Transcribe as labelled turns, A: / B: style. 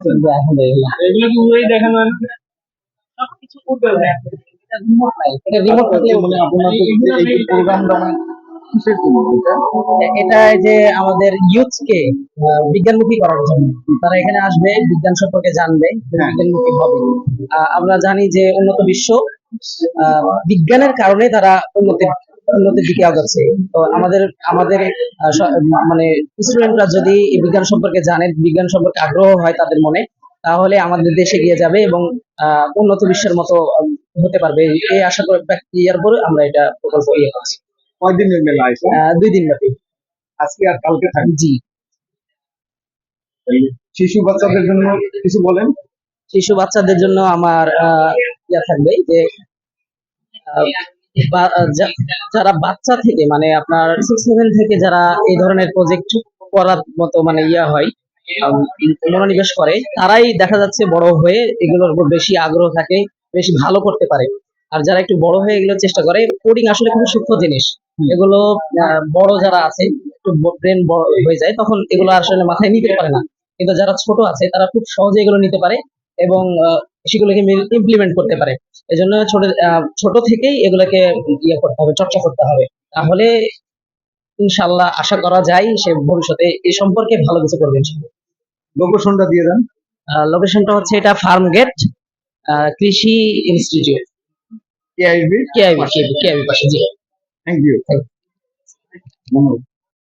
A: আলহামদুলিল্লাহ। এগুলো কি উড়েই দেখানো হয় না? সবকিছু উড়বে ভাই। এটা রিমোট নাই, এটা রিমোট থাকলে
B: মানে আপনাদের এই প্রোগ্রামটা মানে কিসের জন্য এটা?
A: এটা এই যে আমাদের ইউথকে বিজ্ঞানমুখী করার জন্য। তারা এখানে আসবে, বিজ্ঞান সম্পর্কে জানবে,
B: হ্যাঁ।
A: বিজ্ঞানমুখী হবে। আমরা জানি যে উন্নত বিশ্ব বিজ্ঞানের কারণে তারা উন্নতির দিকে আগাচ্ছে। তো আমাদের আমাদের মানে স্টুডেন্টরা যদি এই বিজ্ঞান সম্পর্কে জানে, বিজ্ঞান সম্পর্কে আগ্রহ হয় তাদের মনে, তাহলে আমাদের দেশ এগিয়ে যাবে এবং উন্নত বিশ্বের মতো হতে পারবে। এই আশা করে ইয়ার পরে আমরা এটা প্রকল্প ইয়ে করছি।
B: কয়দিনের মেলা আছে?
A: 2 দিন ব্যাপী।
B: আজকে আর কালকে থাকবে।
A: জি।
B: শিশু বাচ্চাদের জন্য কিছু বলেন।
A: শিশু বাচ্চাদের জন্য আমার ইয়া থাকবে যে যারা বাচ্চা থেকে মানে আপনার 6-7 থেকে যারা এই ধরনের প্রজেক্ট করার মতো মানে ইয়া হয়, আম, মনোনিবেশ করে, তারাই দেখা যাচ্ছে বড় হয়ে এগুলোর উপর বেশি আগ্রহ থাকে, বেশি ভালো করতে পারে। আর যারা একটু বড় হয়ে এগুলো চেষ্টা করে, কোডিং আসলে খুব সূক্ষ্ম জিনিস। এগুলো বড় যারা আছে, একটু ব্রেন বড় হয়ে যায়, তখন এগুলো আসলে মাথায় নিতে পারে না। কিন্তু যারা ছোট আছে তারা খুব সহজে এগুলো নিতে পারে এবং সেগুলোকে ইমপ্লিমেন্ট করতে পারে। এজন্য ছোট থেকেই এগুলোকে ইয়ে করতে হবে, চর্চা করতে হবে। তাহলে ইনশাআল্লাহ আশা করা যায় সে ভবিষ্যতে এই সম্পর্কে ভালো কিছু করবে ইনশাআল্লাহ।
B: লোকেশনটা দিয়ে দেন।
A: লোকেশনটা হচ্ছে এটা ফার্ম গেট, কৃষি ইনস্টিটিউট,
B: কেআইবি
A: কেআইবি পাশে। জি।
B: Thank you. ধন্যবাদ।